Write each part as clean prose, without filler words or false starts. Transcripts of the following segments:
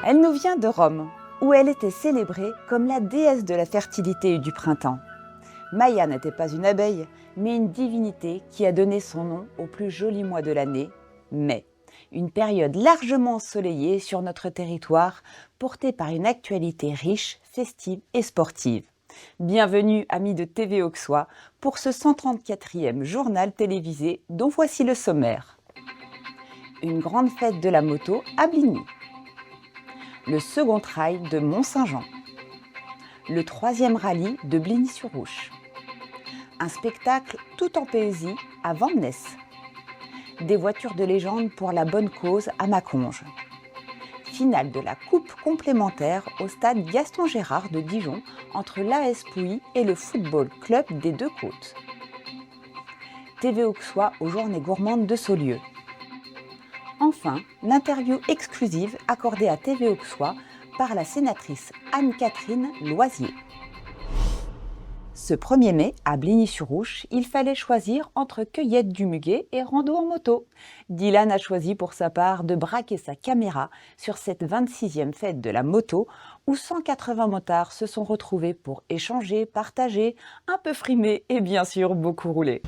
Elle nous vient de Rome, où elle était célébrée comme la déesse de la fertilité et du printemps. Maia n'était pas une abeille, mais une divinité qui a donné son nom au plus joli mois de l'année, mai. Une période largement ensoleillée sur notre territoire, portée par une actualité riche, festive et sportive. Bienvenue, amis de TV Auxois, pour ce 134e journal télévisé dont voici le sommaire. Une grande fête de la moto à Bligny. Le second trail de Mont-Saint-Jean. Le 3e rallye de Bligny-sur-Ouche. Un spectacle tout en poésie à Vandenesse. Des voitures de légende pour la bonne cause à Maconge. Finale de la coupe complémentaire au stade Gaston Gérard de Dijon entre l'AS Pouilly et le Football Club des Deux Côtes. TV Auxois aux Journées Gourmandes de Saulieu. Enfin, l'interview exclusive accordée à TV Auxois par la sénatrice Anne-Catherine Loisier. Ce 1er mai, à Bligny-sur-Ouche, il fallait choisir entre cueillette du muguet et rando en moto. Dylan a choisi pour sa part de braquer sa caméra sur cette 26e fête de la moto où 180 motards se sont retrouvés pour échanger, partager, un peu frimer et bien sûr beaucoup rouler.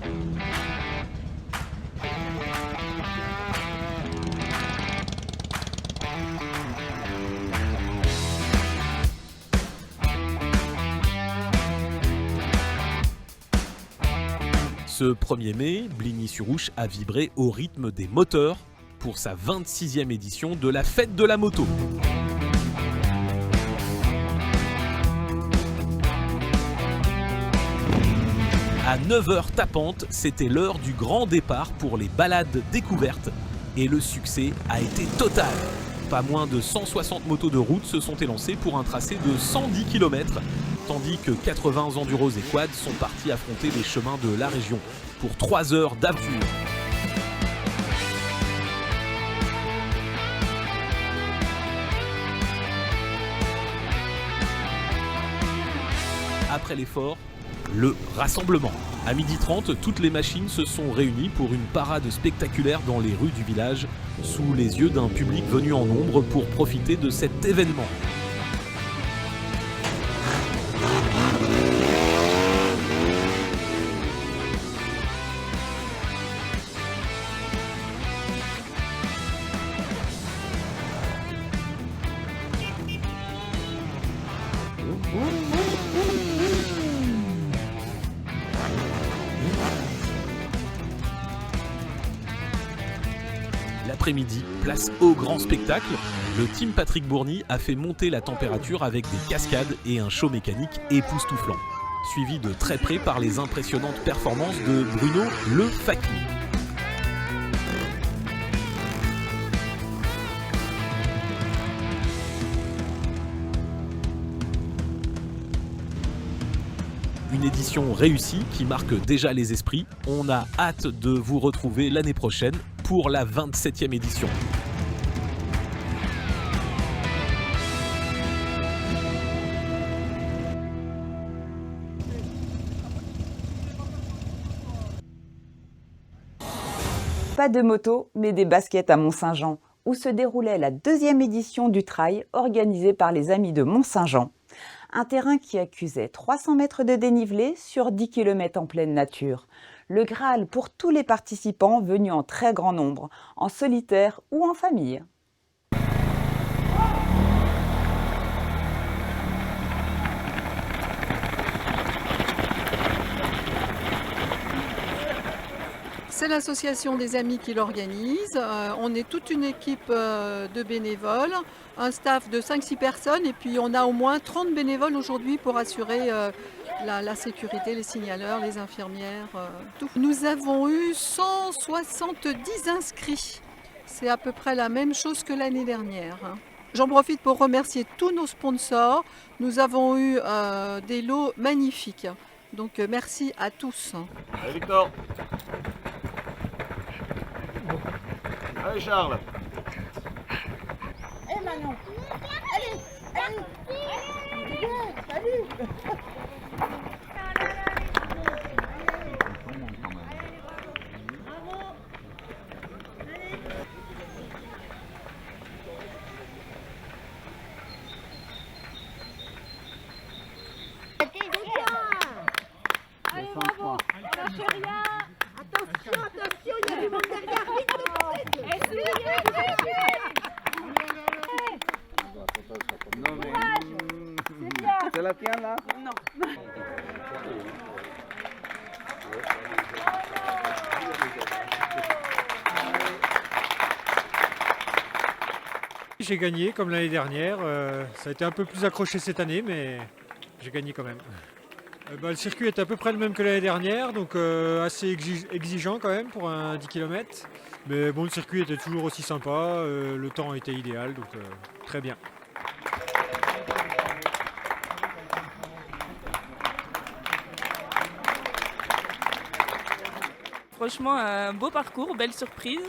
Ce 1er mai, Bligny-sur-Ouche a vibré au rythme des moteurs pour sa 26e édition de la Fête de la Moto. À 9h tapantes, c'était l'heure du grand départ pour les balades découvertes et le succès a été total. Pas moins de 160 motos de route se sont élancées pour un tracé de 110 km, tandis que 80 enduros et quads sont partis affronter les chemins de la région pour 3 heures d'aventure. Après l'effort, le rassemblement. À 12h30, toutes les machines se sont réunies pour une parade spectaculaire dans les rues du village, sous les yeux d'un public venu en nombre pour profiter de cet événement. L'après-midi, place au grand spectacle. Le team Patrick Bourny a fait monter la température avec des cascades et un show mécanique époustouflant, suivi de très près par les impressionnantes performances de Bruno Le Facli. Une édition réussie qui marque déjà les esprits. On a hâte de vous retrouver l'année prochaine pour la 27e édition. Pas de moto, mais des baskets à Mont-Saint-Jean, où se déroulait la 2e édition du trail organisée par les Amis de Mont-Saint-Jean. Un terrain qui accusait 300 mètres de dénivelé sur 10 km en pleine nature. Le Graal pour tous les participants venus en très grand nombre, en solitaire ou en famille. C'est l'association des amis qui l'organise. On est toute une équipe de bénévoles, un staff de 5-6 personnes et puis on a au moins 30 bénévoles aujourd'hui pour assurer la sécurité, les signaleurs, les infirmières, tout. Nous avons eu 170 inscrits. C'est à peu près la même chose que l'année dernière. J'en profite pour remercier tous nos sponsors. Nous avons eu des lots magnifiques. Donc merci à tous. Allez Victor. Allez Charles. Eh Manon. Allez, allez. Salut. Attention, attention, il y a du monde derrière. Vite, ¿Se la tiene là? J'ai gagné comme l'année dernière. Ça a été un peu plus accroché cette année, mais j'ai gagné quand même. Le circuit est à peu près le même que l'année dernière, donc assez exigeant quand même pour un 10 km. Mais bon, le circuit était toujours aussi sympa, le temps était idéal, donc très bien. Franchement, un beau parcours, belle surprise.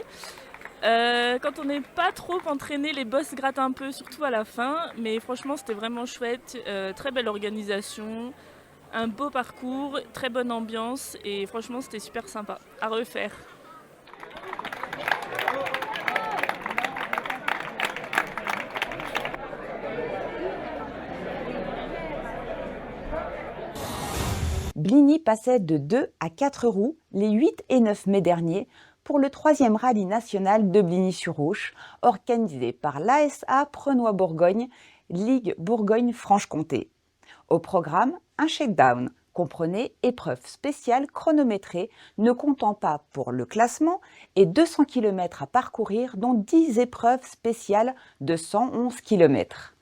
Quand on n'est pas trop entraîné, les bosses grattent un peu, surtout à la fin. Mais franchement, c'était vraiment chouette. Très belle organisation, un beau parcours, très bonne ambiance. Et franchement, c'était super sympa à refaire. Bligny passait de 2 à 4 roues les 8 et 9 mai dernier pour le 3e rallye national de Bligny-sur-Ouche, organisé par l'ASA Prenois-Bourgogne, Ligue Bourgogne-Franche-Comté. Au programme, un shakedown comprenait épreuves spéciales chronométrées ne comptant pas pour le classement et 200 km à parcourir, dont 10 épreuves spéciales de 111 km.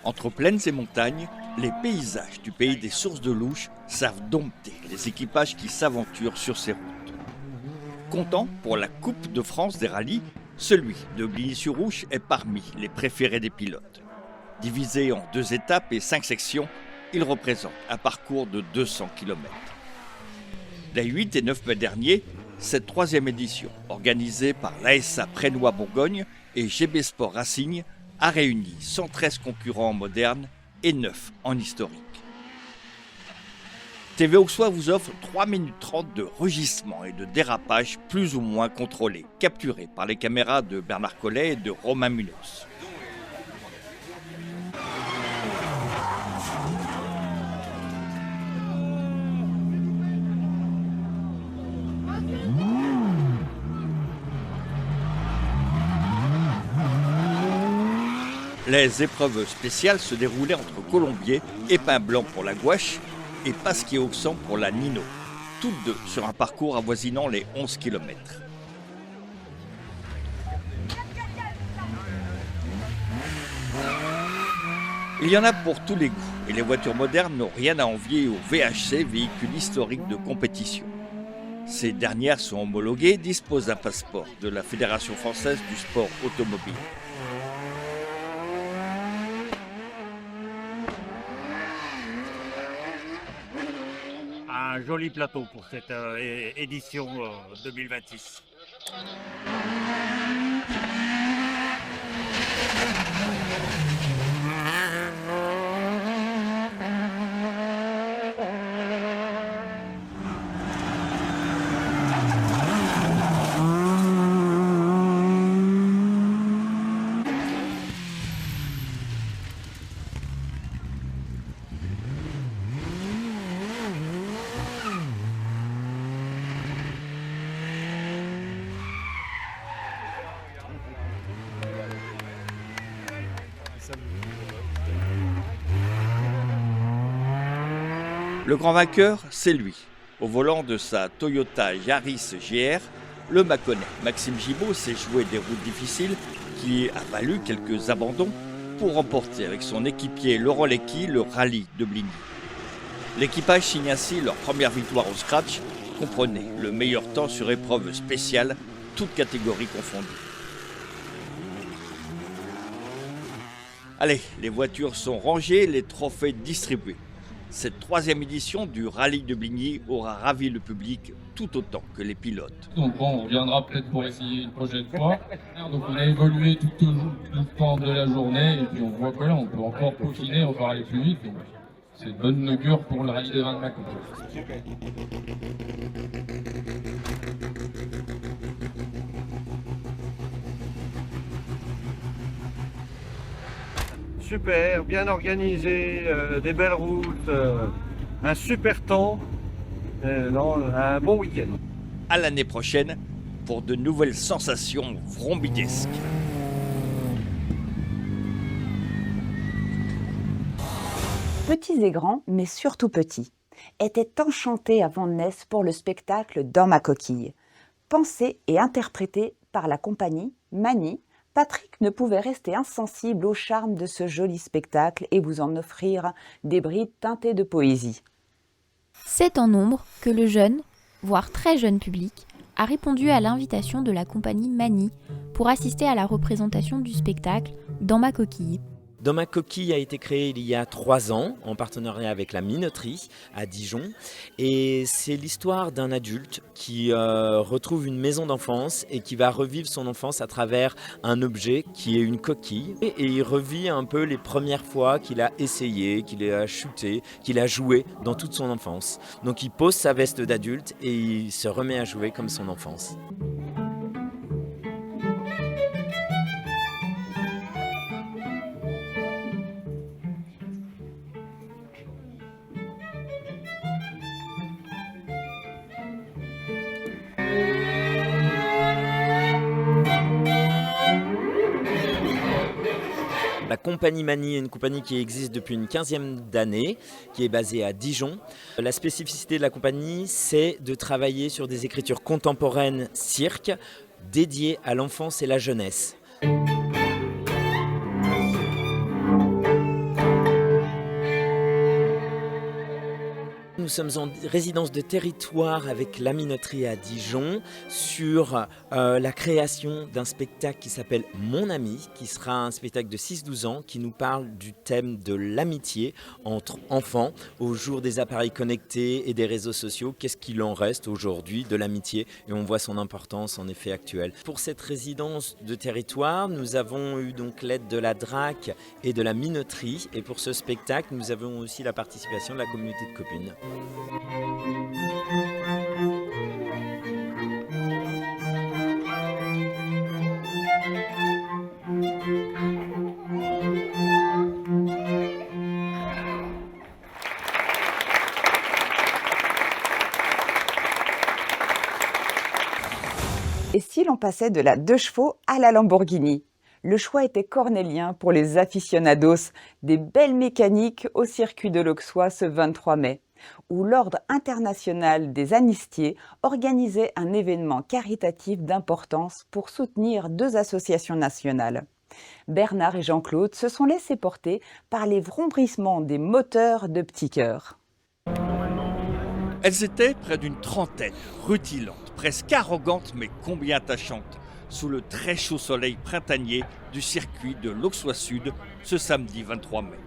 Entre plaines et montagnes, les paysages du pays des sources de Louche savent dompter les équipages qui s'aventurent sur ces routes. Comptant pour la Coupe de France des rallyes, celui de Bligny-sur-Ouche est parmi les préférés des pilotes. Divisé en 2 étapes et 5 sections, il représente un parcours de 200 km. Les 8 et 9 mai dernier, cette 3e édition, organisée par l'ASA Prenois-Bourgogne et GB Sport Racing, a réuni 113 concurrents modernes et 9 en historique. TV Auxois vous offre 3 minutes 30 de rugissement et de dérapage plus ou moins contrôlés, capturés par les caméras de Bernard Collet et de Romain Munoz. Les épreuves spéciales se déroulaient entre Colombier et Pin Blanc pour la gouache et Pasquier-Auxan pour la Nino, toutes deux sur un parcours avoisinant les 11 km. Il y en a pour tous les goûts et les voitures modernes n'ont rien à envier au VHC, véhicule historique de compétition. Ces dernières sont homologuées, disposent d'un passeport de la Fédération française du sport automobile. Un joli plateau pour cette édition 2026. Le grand vainqueur, c'est lui. Au volant de sa Toyota Yaris GR, le Mâconnais Maxime Gibaud s'est joué des routes difficiles qui a valu quelques abandons pour remporter avec son équipier Laurent Lecky le rallye de Bligny. L'équipage signe ainsi leur première victoire au scratch, comprenez le meilleur temps sur épreuve spéciale, toutes catégories confondues. Allez, les voitures sont rangées, les trophées distribués. Cette 3e édition du rallye de Bligny aura ravi le public tout autant que les pilotes. Donc bon, on viendra peut-être pour essayer une prochaine fois. Donc on a évolué tout le temps de la journée et puis on voit que là on peut encore peaufiner, encore aller plus vite. Donc c'est de bonne augure pour le rallye des 20 Mâconnais. Super, bien organisé, des belles routes, un super temps Non, un bon week-end. À l'année prochaine pour de nouvelles sensations vrombidesques. Petits et grands, mais surtout petits, étaient enchantés avant de naître pour le spectacle Dans ma coquille. Pensé et interprété par la compagnie Mani, Patrick ne pouvait rester insensible au charme de ce joli spectacle et vous en offrir des brides teintées de poésie. C'est en nombre que le jeune, voire très jeune public, a répondu à l'invitation de la compagnie Mani pour assister à la représentation du spectacle Dans ma coquille. Dans ma coquille a été créé il y a 3 ans en partenariat avec la Minoterie à Dijon et c'est l'histoire d'un adulte qui retrouve une maison d'enfance et qui va revivre son enfance à travers un objet qui est une coquille et il revit un peu les premières fois qu'il a essayé, qu'il a chuté, qu'il a joué dans toute son enfance. Donc il pose sa veste d'adulte et il se remet à jouer comme son enfance. La compagnie Mani est une compagnie qui existe depuis une 15e d'année, qui est basée à Dijon. La spécificité de la compagnie, c'est de travailler sur des écritures contemporaines cirque, dédiées à l'enfance et la jeunesse. Nous sommes en résidence de territoire avec la Minoterie à Dijon sur la création d'un spectacle qui s'appelle Mon Ami, qui sera un spectacle de 6-12 ans qui nous parle du thème de l'amitié entre enfants au jour des appareils connectés et des réseaux sociaux. Qu'est-ce qu'il en reste aujourd'hui de l'amitié? Et on voit son importance en effet actuelle. Pour cette résidence de territoire, nous avons eu donc l'aide de la DRAC et de la Minoterie. Et pour ce spectacle, nous avons aussi la participation de la communauté de copines. Et si l'on passait de la 2 chevaux à la Lamborghini? Le choix était cornélien pour les aficionados des belles mécaniques au circuit de l'Auxois ce 23 mai, où l'Ordre international des anistiers organisait un événement caritatif d'importance pour soutenir 2 associations nationales. Bernard et Jean-Claude se sont laissés porter par les vrombissements des moteurs de petits cœurs. Elles étaient près d'une trentaine, rutilantes, presque arrogantes mais combien attachantes, sous le très chaud soleil printanier du circuit de l'Auxois Sud ce samedi 23 mai.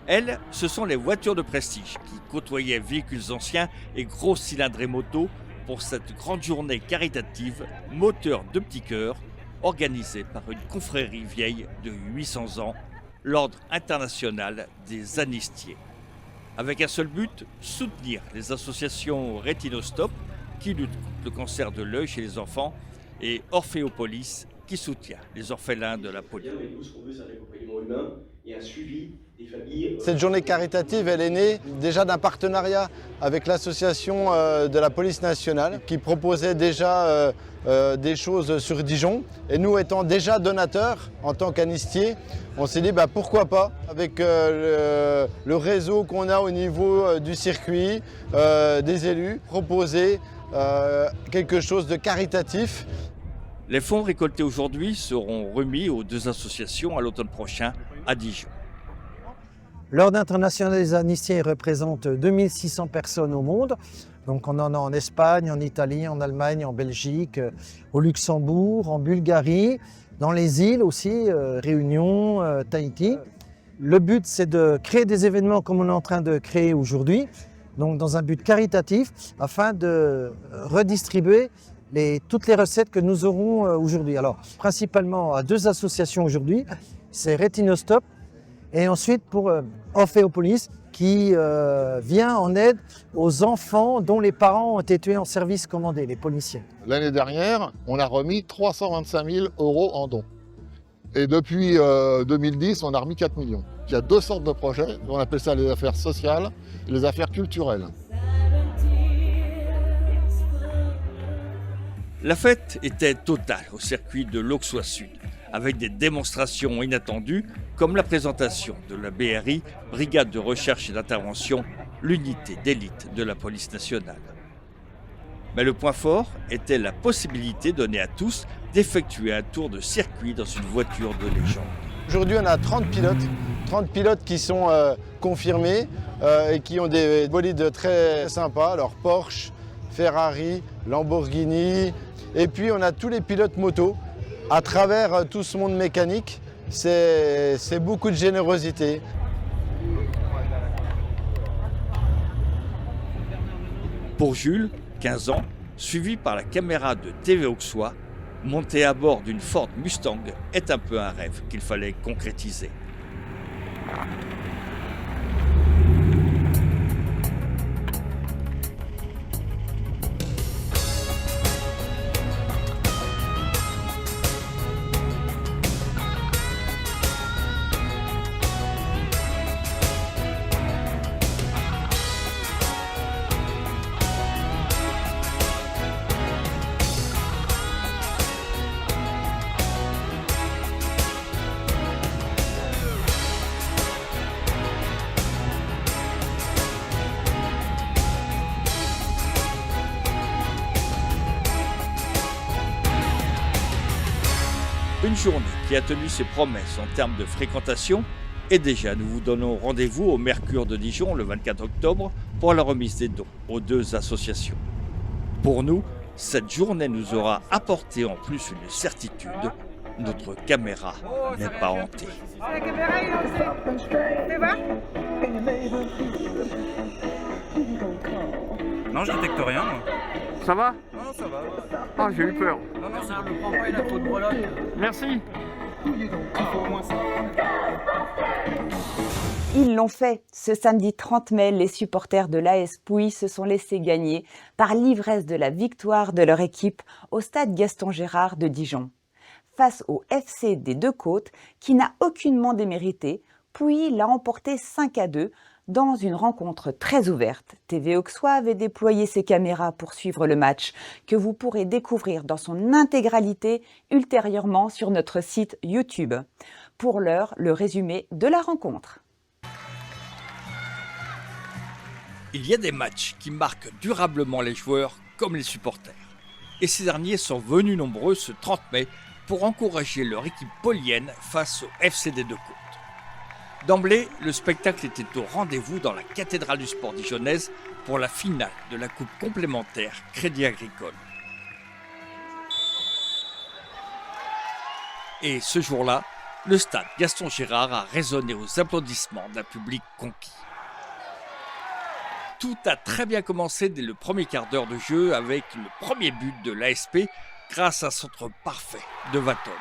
Elles, ce sont les voitures de prestige qui côtoyaient véhicules anciens et gros cylindrés motos pour cette grande journée caritative Moteur de Petit Cœur, organisée par une confrérie vieille de 800 ans, l'Ordre international des anistiers. Avec un seul but, soutenir les associations Rétinostop qui luttent contre le cancer de l'œil chez les enfants et Orphéopolis qui soutient les orphelins de la police. Ce qu'on veut, c'est un accompagnement humain et un suivi des familles. Cette journée caritative, elle est née déjà d'un partenariat avec l'association de la police nationale qui proposait déjà des choses sur Dijon. Et nous étant déjà donateurs en tant qu'anistiers, on s'est dit pourquoi pas, avec le réseau qu'on a au niveau du circuit, des élus, proposer quelque chose de caritatif. Les fonds récoltés aujourd'hui seront remis aux 2 associations à l'automne prochain à Dijon. L'Ordre international des anistiers représente 2600 personnes au monde. Donc on en a en Espagne, en Italie, en Allemagne, en Belgique, au Luxembourg, en Bulgarie, dans les îles aussi, Réunion, Tahiti. Le but, c'est de créer des événements comme on est en train de créer aujourd'hui, donc dans un but caritatif, afin de redistribuer toutes les recettes que nous aurons aujourd'hui. Alors, principalement à 2 associations aujourd'hui, c'est Rétinostop et ensuite pour Orphéopolis qui vient en aide aux enfants dont les parents ont été tués en service commandé, les policiers. L'année dernière, on a remis 325 000 € en dons. Et depuis 2010, on a remis 4 millions. Il y a 2 sortes de projets, on appelle ça les affaires sociales et les affaires culturelles. La fête était totale au circuit de l'Auxois Sud, avec des démonstrations inattendues comme la présentation de la BRI, Brigade de recherche et d'intervention, l'unité d'élite de la police nationale. Mais le point fort était la possibilité donnée à tous d'effectuer un tour de circuit dans une voiture de légende. Aujourd'hui, on a 30 pilotes qui sont confirmés et qui ont des bolides très sympas, alors Porsche, Ferrari, Lamborghini, et puis on a tous les pilotes moto. À travers tout ce monde mécanique, c'est beaucoup de générosité. Pour Jules, 15 ans, suivi par la caméra de TV Auxois, monter à bord d'une Ford Mustang est un peu un rêve qu'il fallait concrétiser. Une journée qui a tenu ses promesses en termes de fréquentation et déjà nous vous donnons rendez-vous au Mercure de Dijon le 24 octobre pour la remise des dons aux deux associations. Pour nous, cette journée nous aura apporté en plus une certitude, notre caméra n'est pas hantée. La caméra est lancée. Fais voir. Non, je détecte rien, moi. Ça va? Non, ça va. Ah, j'ai eu peur. Non, non, ça ne me prend pas, il a trop de breloque. Merci. Il faut au moins ça. Ils l'ont fait. Ce samedi 30 mai, les supporters de l'AS Pouilly se sont laissés gagner par l'ivresse de la victoire de leur équipe au stade Gaston Gérard de Dijon. Face au FC des Deux-Côtes, qui n'a aucunement démérité, Pouilly l'a emporté 5-2 dans une rencontre très ouverte. TV Auxois avait déployé ses caméras pour suivre le match, que vous pourrez découvrir dans son intégralité ultérieurement sur notre site YouTube. Pour l'heure, le résumé de la rencontre. Il y a des matchs qui marquent durablement les joueurs comme les supporters. Et ces derniers sont venus nombreux ce 30 mai pour encourager leur équipe polienne face au FC des Deux-Côtes. D'emblée, le spectacle était au rendez-vous dans la cathédrale du sport dijonnaise pour la finale de la coupe complémentaire Crédit Agricole. Et ce jour-là, le stade Gaston Gérard a résonné aux applaudissements d'un public conquis. Tout a très bien commencé dès le premier quart d'heure de jeu avec le premier but de l'ASP grâce à un centre parfait de Vaton.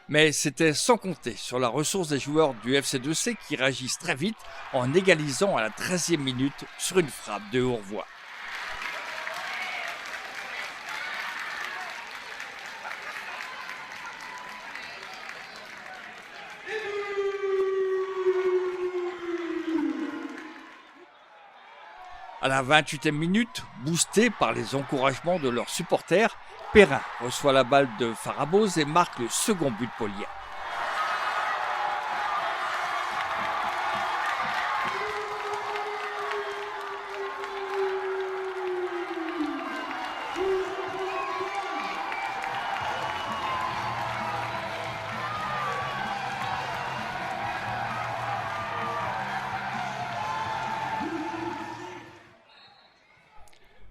Mais c'était sans compter sur la ressource des joueurs du FC2C qui réagissent très vite en égalisant à la 13e minute sur une frappe de Hourvois. À la 28e minute, boosté par les encouragements de leurs supporters, Perrin reçoit la balle de Faraboz et marque le second but polien.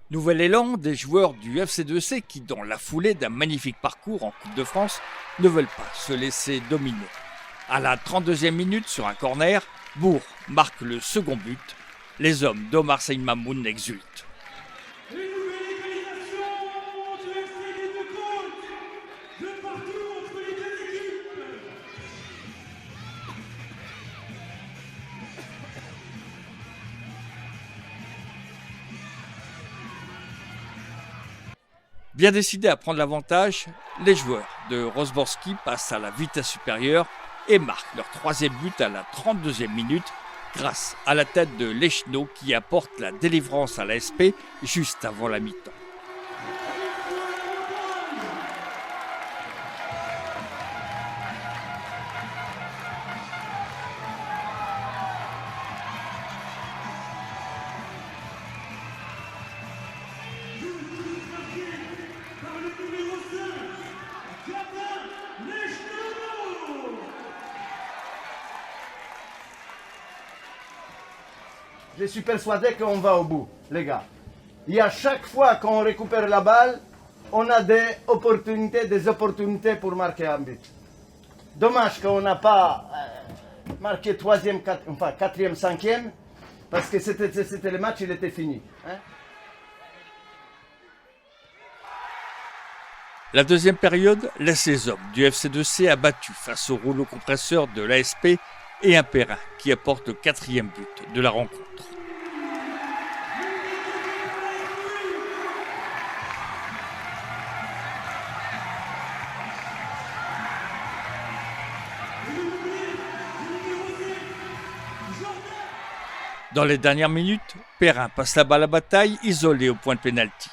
Nouvel élan des joueurs du FC2C qui, dans la foulée d'un magnifique parcours en Coupe de France, ne veulent pas se laisser dominer. À la 32e minute, sur un corner, Bourg marque le second but. Les hommes d'Omar Seyid Mamoun exultent. Bien décidés à prendre l'avantage, les joueurs de Rozborski passent à la vitesse supérieure et marquent leur 3e but à la 32e minute grâce à la tête de Lechno qui apporte la délivrance à l'ASP juste avant la mi-temps. Je suis persuadé qu'on va au bout, les gars. Et à chaque fois qu'on récupère la balle, on a des opportunités pour marquer un but. Dommage qu'on n'a pas marqué 3e, 4e, 5e, parce que c'était le match, il était fini. Hein? La deuxième période laisse les hommes du FC2C abattus face au rouleau compresseur de l'ASP et un Perrin qui apporte le 4e but de la rencontre. Dans les dernières minutes, Perrin passe la balle à bataille, isolé au point de pénalty.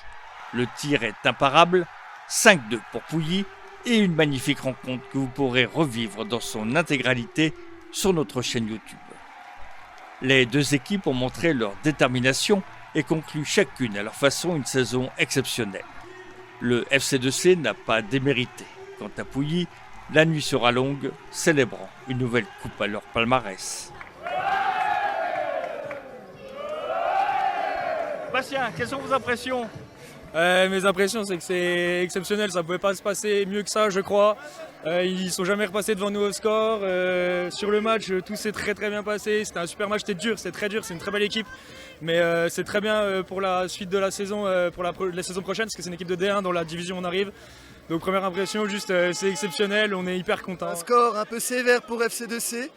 Le tir est imparable, 5-2 pour Pouilly et une magnifique rencontre que vous pourrez revivre dans son intégralité sur notre chaîne YouTube. Les deux équipes ont montré leur détermination et conclu chacune à leur façon une saison exceptionnelle. Le FC2C n'a pas démérité. Quant à Pouilly, la nuit sera longue, célébrant une nouvelle coupe à leur palmarès. Bastien, quelles sont vos impressions? Mes impressions, c'est que c'est exceptionnel, ça ne pouvait pas se passer mieux que ça, je crois. Ils ne sont jamais repassés devant nous au score. Sur le match, tout s'est très bien passé. C'était un super match, c'était dur, c'est très dur, c'est une très belle équipe. Mais c'est très bien pour la suite de la saison, pour la saison prochaine, parce que c'est une équipe de D1 dans la division où on arrive. Donc première impression, juste c'est exceptionnel, on est hyper contents. Un score un peu sévère pour FC2C,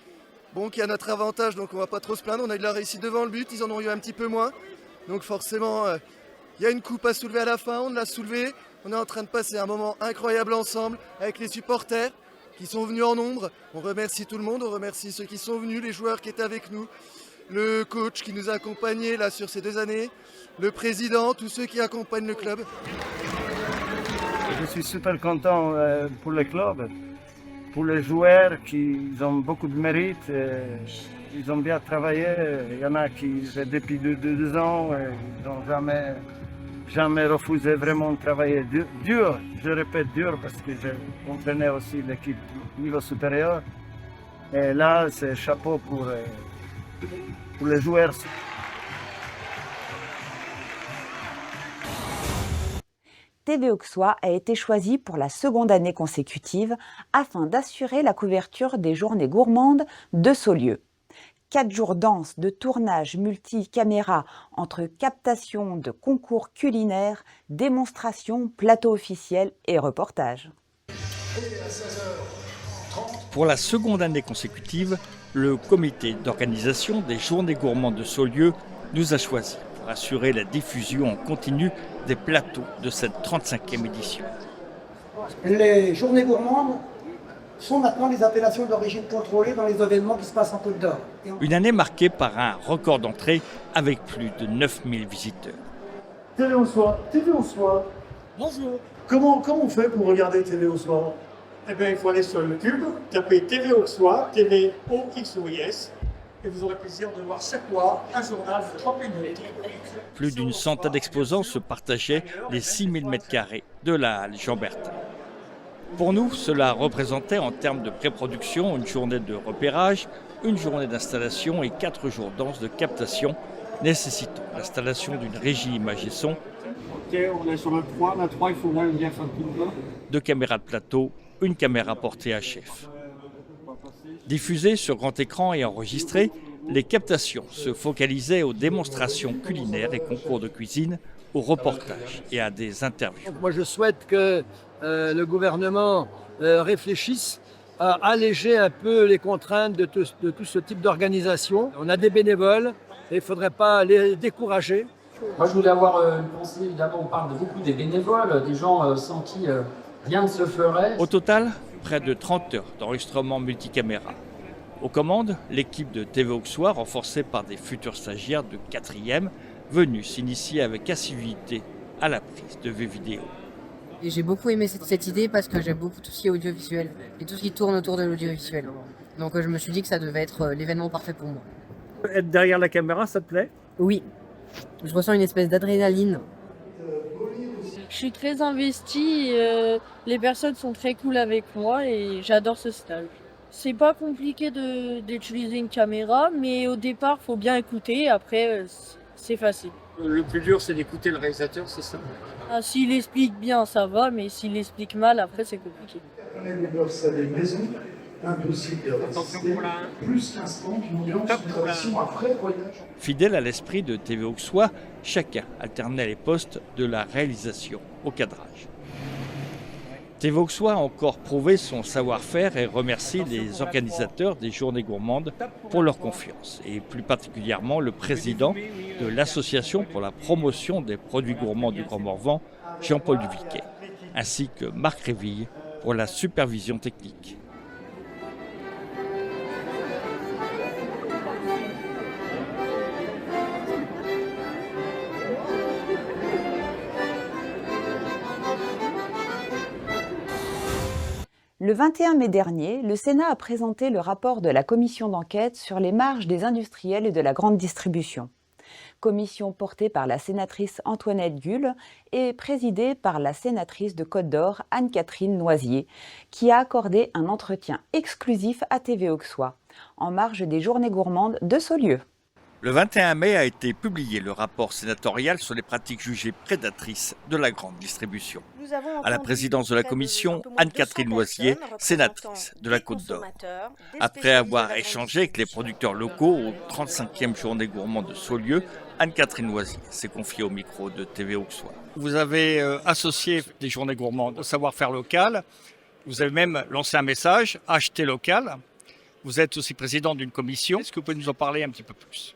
bon, qui a notre avantage, donc on ne va pas trop se plaindre. On a eu de la réussite devant le but, ils en ont eu un petit peu moins. Donc forcément, il y a une coupe à soulever à la fin, on l'a soulevée. On est en train de passer un moment incroyable ensemble avec les supporters qui sont venus en nombre. On remercie tout le monde, on remercie ceux qui sont venus, les joueurs qui étaient avec nous, le coach qui nous a accompagnés là sur ces 2 années, le président, tous ceux qui accompagnent le club. Je suis super content pour le club, pour les joueurs qui ont beaucoup de mérite. Ils ont bien travaillé. Il y en a qui, depuis 2 ans, ils n'ont jamais refusé vraiment de travailler dur. Je répète dur parce que j'ai entraîné aussi l'équipe niveau supérieur. Et là, c'est chapeau pour les joueurs. TV Auxois a été choisi pour la 2e année consécutive afin d'assurer la couverture des journées gourmandes de Saulieu. 4 jours denses de tournage multi-caméra entre captation de concours culinaires, démonstrations, plateaux officiels et reportages. Pour la 2e année consécutive, le comité d'organisation des Journées gourmandes de Saulieu nous a choisis pour assurer la diffusion en continu des plateaux de cette 35e édition. Les Journées gourmandes sont maintenant les appellations d'origine contrôlée dans les événements qui se passent en Côte d'Or. Une année marquée par un record d'entrée avec plus de 9000 visiteurs. TV Auxois, TV Auxois. Bonjour. Comment on fait pour regarder TV Auxois? Eh bien, il faut aller sur YouTube, taper TV Auxois, TV O-X-O-I-S, et vous aurez plaisir de voir chaque mois un journal de 30 minutes. Plus d'une centaine d'exposants se partageaient les 6000 m² de la halle Jean-Bertin. Pour nous, cela représentait en termes de pré-production une journée de repérage, une journée d'installation et 4 jours denses de captation, nécessitant l'installation d'une régie image et son, Ok, on est sur le 3, la 3, il faut bien faire tout le temps. 2 caméras de plateau, une caméra portée à chef. Diffusées sur grand écran et enregistrées, les captations se focalisaient aux démonstrations culinaires et concours de cuisine, aux reportages et à des interviews. Moi, je souhaite que le gouvernement réfléchisse à alléger un peu les contraintes de tout ce type d'organisation. On a des bénévoles et il ne faudrait pas les décourager. Moi, je voulais avoir une pensée, évidemment, on parle beaucoup des bénévoles, des gens sans qui rien ne se ferait. Au total, près de 30 heures d'enregistrement multicaméra. Aux commandes, l'équipe de TV Auxois, renforcée par des futurs stagiaires de 4e, venus s'initier avec assiduité à la prise de vidéo. Et j'ai beaucoup aimé cette idée parce que j'aime beaucoup tout ce qui est audiovisuel et tout ce qui tourne autour de l'audiovisuel. Donc je me suis dit que ça devait être l'événement parfait pour moi. Être derrière la caméra, ça te plaît? Oui, je ressens une espèce d'adrénaline. Je suis très investie, les personnes sont très cool avec moi et j'adore ce stage. C'est pas compliqué d'utiliser une caméra, mais au départ, faut bien écouter, après, c'est facile. Le plus dur, c'est d'écouter le réalisateur, c'est ça? Ah, s'il explique bien, ça va, mais s'il explique mal, après, c'est compliqué. On est des maison, impossible de résister, plus qu'instant, une ambiance, une relation, un vrai voyage. Fidèle à l'esprit de TV Auxois, chacun alternait les postes de la réalisation au cadrage. TV Auxois a encore prouvé son savoir-faire et remercie les organisateurs des Journées Gourmandes pour leur confiance, et plus particulièrement le président de l'Association pour la promotion des produits gourmands du Grand Morvan, Jean-Paul Duviquet, ainsi que Marc Réville pour la supervision technique. Le 21 mai dernier, le Sénat a présenté le rapport de la commission d'enquête sur les marges des industriels et de la grande distribution. Commission portée par la sénatrice Antoinette Gull et présidée par la sénatrice de Côte-d'Or Anne-Catherine Noisier, qui a accordé un entretien exclusif à TV Auxois, en marge des Journées Gourmandes de Saulieu. Le 21 mai a été publié le rapport sénatorial sur les pratiques jugées prédatrices de la grande distribution. À la présidence de la commission, Anne-Catherine Noisier, sénatrice de la Côte d'Or. Après avoir échangé avec les producteurs locaux aux 35e Journées Gourmandes de Saulieu, Anne-Catherine Noisier s'est confiée au micro de TV Auxois. Vous avez associé des Journées Gourmandes au savoir-faire local. Vous avez même lancé un message, acheter local. Vous êtes aussi président d'une commission. Est-ce que vous pouvez nous en parler un petit peu plus ?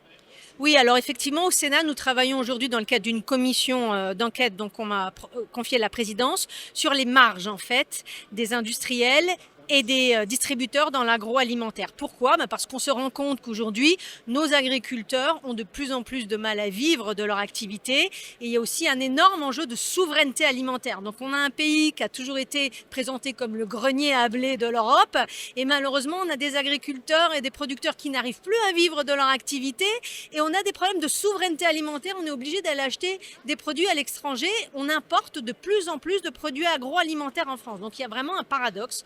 Oui, alors effectivement, au Sénat, nous travaillons aujourd'hui dans le cadre d'une commission d'enquête, donc on m'a confié la présidence, sur les marges en fait des industriels et des distributeurs dans l'agroalimentaire. Pourquoi ? Parce qu'on se rend compte qu'aujourd'hui, nos agriculteurs ont de plus en plus de mal à vivre de leur activité et il y a aussi un énorme enjeu de souveraineté alimentaire. Donc on a un pays qui a toujours été présenté comme le grenier à blé de l'Europe et malheureusement on a des agriculteurs et des producteurs qui n'arrivent plus à vivre de leur activité et on a des problèmes de souveraineté alimentaire. On est obligé d'aller acheter des produits à l'étranger. On importe de plus en plus de produits agroalimentaires en France. Donc il y a vraiment un paradoxe.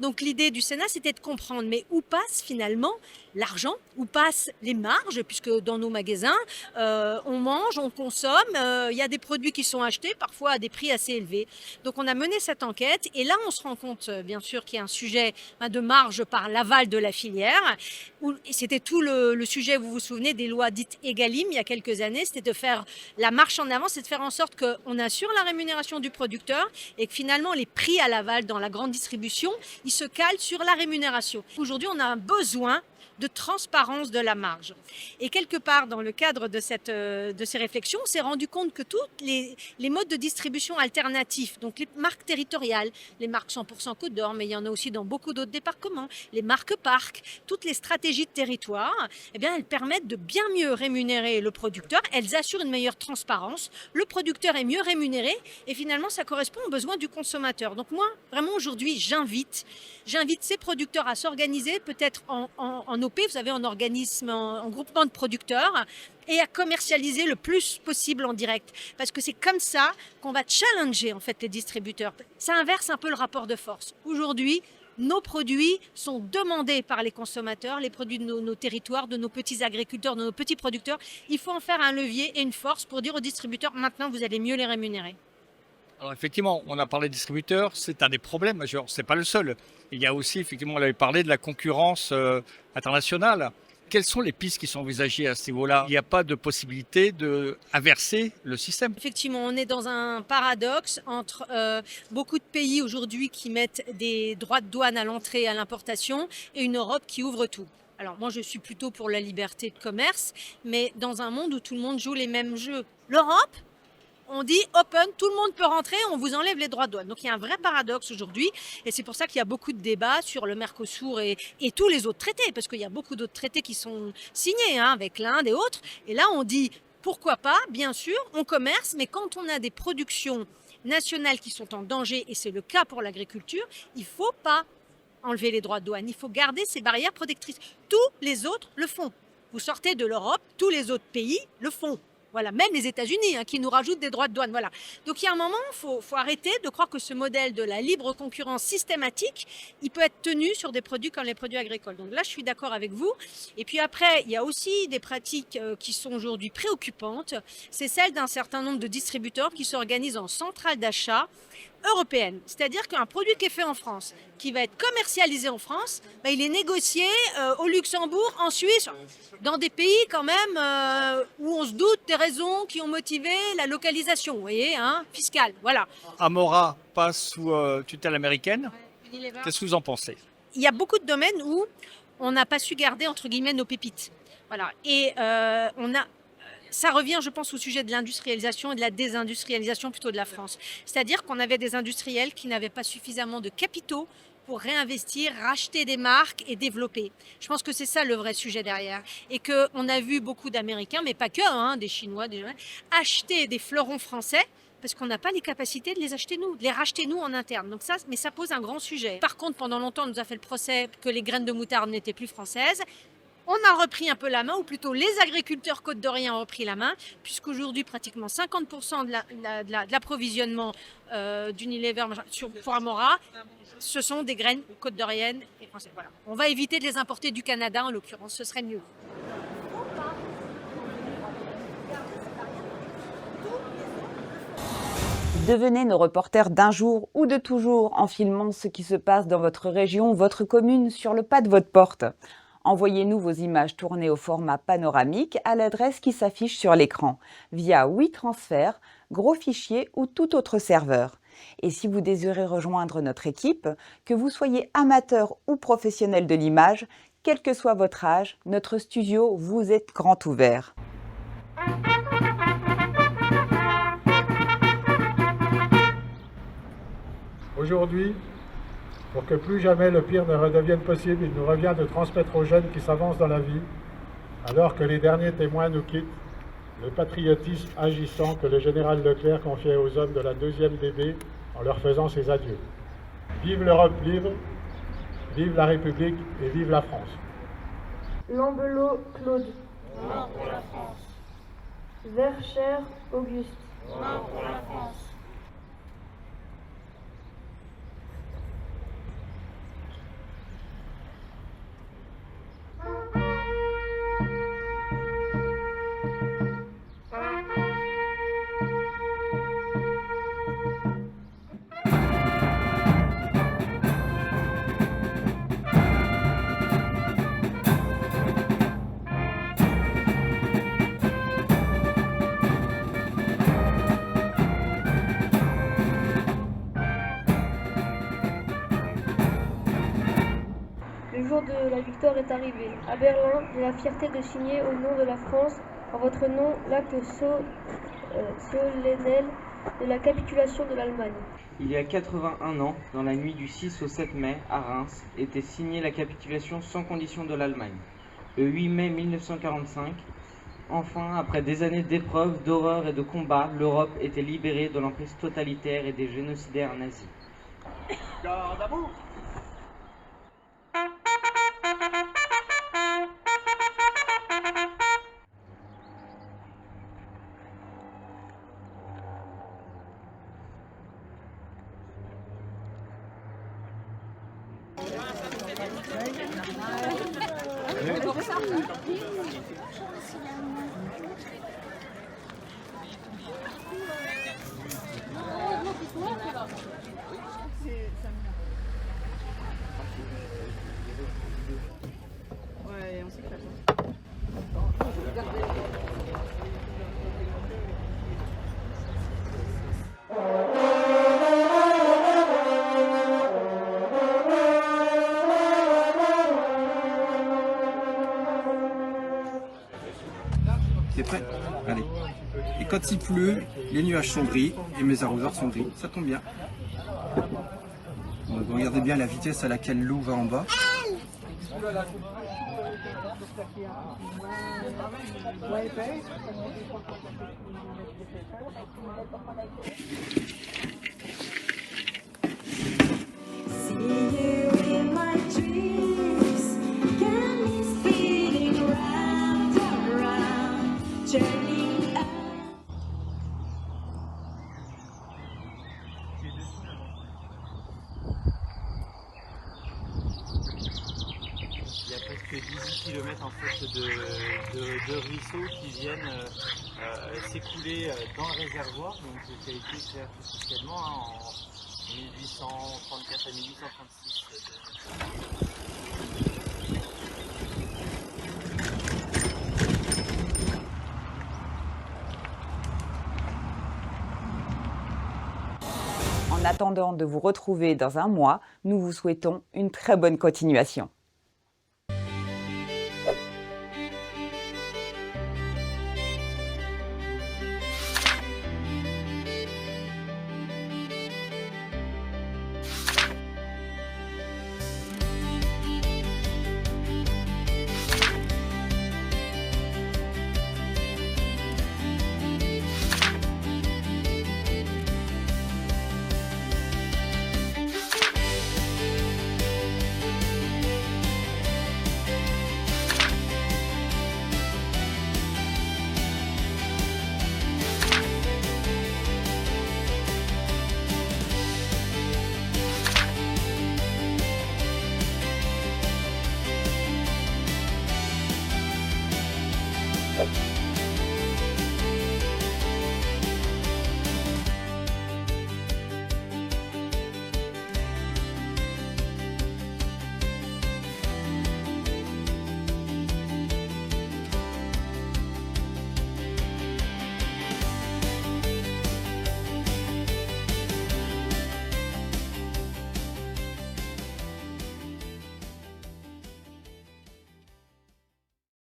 Donc l'idée du Sénat, c'était de comprendre, mais où passe finalement l'argent, où passent les marges, puisque dans nos magasins, on mange, on consomme, il y a des produits qui sont achetés, parfois à des prix assez élevés. Donc on a mené cette enquête, et là on se rend compte, bien sûr, qu'il y a un sujet de marge par l'aval de la filière. C'était tout le sujet, vous vous souvenez, des lois dites Egalim, il y a quelques années, c'était de faire la marche en avant, c'est de faire en sorte qu'on assure la rémunération du producteur, et que finalement les prix à l'aval dans la grande distribution, ils se calent sur la rémunération. Aujourd'hui, on a un besoin de transparence de la marge. Et quelque part, dans le cadre de ces réflexions, on s'est rendu compte que tous les modes de distribution alternatifs, donc les marques territoriales, les marques 100% Côte d'Or, mais il y en a aussi dans beaucoup d'autres départements, les marques parcs, toutes les stratégies de territoire, eh bien, elles permettent de bien mieux rémunérer le producteur, elles assurent une meilleure transparence, le producteur est mieux rémunéré et finalement, ça correspond aux besoins du consommateur. Donc moi, vraiment aujourd'hui, j'invite ces producteurs à s'organiser, peut-être en OP, vous savez, en organisme, en groupement de producteurs, et à commercialiser le plus possible en direct. Parce que c'est comme ça qu'on va challenger en fait les distributeurs. Ça inverse un peu le rapport de force. Aujourd'hui, nos produits sont demandés par les consommateurs, les produits de nos territoires, de nos petits agriculteurs, de nos petits producteurs. Il faut en faire un levier et une force pour dire aux distributeurs, maintenant vous allez mieux les rémunérer. Alors effectivement, on a parlé de distributeurs, c'est un des problèmes majeurs, c'est pas le seul. Il y a aussi, effectivement, on avait parlé de la concurrence internationale. Quelles sont les pistes qui sont envisagées à ce niveau-là ? Il n'y a pas de possibilité d'inverser le système. Effectivement, on est dans un paradoxe entre beaucoup de pays aujourd'hui qui mettent des droits de douane à l'entrée et à l'importation et une Europe qui ouvre tout. Alors moi, je suis plutôt pour la liberté de commerce, mais dans un monde où tout le monde joue les mêmes jeux. L'Europe, on dit open, tout le monde peut rentrer, on vous enlève les droits de douane. Donc il y a un vrai paradoxe aujourd'hui et c'est pour ça qu'il y a beaucoup de débats sur le Mercosur et tous les autres traités, parce qu'il y a beaucoup d'autres traités qui sont signés avec l'Inde et autres. Et là on dit pourquoi pas, bien sûr, on commerce, mais quand on a des productions nationales qui sont en danger, et c'est le cas pour l'agriculture, il ne faut pas enlever les droits de douane, il faut garder ces barrières protectrices. Tous les autres le font. Vous sortez de l'Europe, tous les autres pays le font. Voilà, même les États-Unis qui nous rajoutent des droits de douane. Voilà. Donc il y a un moment, il faut arrêter de croire que ce modèle de la libre concurrence systématique, il peut être tenu sur des produits comme les produits agricoles. Donc là, je suis d'accord avec vous. Et puis après, il y a aussi des pratiques qui sont aujourd'hui préoccupantes. C'est celle d'un certain nombre de distributeurs qui s'organisent en centrales d'achat européenne. C'est-à-dire qu'un produit qui est fait en France, qui va être commercialisé en France, il est négocié au Luxembourg, en Suisse, dans des pays quand même où on se doute des raisons qui ont motivé la localisation, vous voyez, fiscale. Voilà. Amora passe sous tutelle américaine. Qu'est-ce que vous en pensez? Il y a beaucoup de domaines où on n'a pas su garder, entre guillemets, nos pépites. Voilà. Et ça revient, je pense, au sujet de l'industrialisation et de la désindustrialisation plutôt de la France. C'est-à-dire qu'on avait des industriels qui n'avaient pas suffisamment de capitaux pour réinvestir, racheter des marques et développer. Je pense que c'est ça le vrai sujet derrière. Et qu'on a vu beaucoup d'Américains, mais pas que, des Chinois, acheter des fleurons français parce qu'on n'a pas les capacités de les acheter nous, de les racheter nous en interne. Donc ça pose un grand sujet. Par contre, pendant longtemps, on nous a fait le procès que les graines de moutarde n'étaient plus françaises. On a repris un peu la main, ou plutôt les agriculteurs côte-d'Orient ont repris la main, puisqu'aujourd'hui, pratiquement 50% de l'approvisionnement d'Unilever pour Amora, ce sont des graines côte-d'Oriennes et françaises. Voilà. On va éviter de les importer du Canada, en l'occurrence, ce serait mieux. Devenez nos reporters d'un jour ou de toujours en filmant ce qui se passe dans votre région, votre commune, sur le pas de votre porte. Envoyez-nous vos images tournées au format panoramique à l'adresse qui s'affiche sur l'écran, via WeTransfer, Gros Fichier ou tout autre serveur. Et si vous désirez rejoindre notre équipe, que vous soyez amateur ou professionnel de l'image, quel que soit votre âge, notre studio vous est grand ouvert. Aujourd'hui, pour que plus jamais le pire ne redevienne possible, il nous revient de transmettre aux jeunes qui s'avancent dans la vie, alors que les derniers témoins nous quittent, le patriotisme agissant que le général Leclerc confiait aux hommes de la 2e DB en leur faisant ses adieux. Vive l'Europe libre, vive la République et vive la France. Lambelot Claude. Mort pour la France. Verchères Auguste. Mort pour la France. Le jour de la victoire est arrivé. À Berlin, j'ai la fierté de signer au nom de la France, en votre nom, l'acte solennel de la capitulation de l'Allemagne. Il y a 81 ans, dans la nuit du 6 au 7 mai, à Reims, était signée la capitulation sans condition de l'Allemagne. Le 8 mai 1945, enfin, après des années d'épreuves, d'horreurs et de combats, l'Europe était libérée de l'emprise totalitaire et des génocidaires nazis. Garde à vous. Ouais, on s'éclate. T'es prêt? Allez. Et quand il pleut, les nuages sont gris et mes arroseurs sont gris. Ça tombe bien. Donc regardez bien la vitesse à laquelle l'eau va en bas. Il y a presque 18 km en fait de ruisseaux qui viennent s'écouler dans le réservoir, donc qui a été créé artificiellement en 1834 à 1836. En attendant de vous retrouver dans un mois, nous vous souhaitons une très bonne continuation. Bye.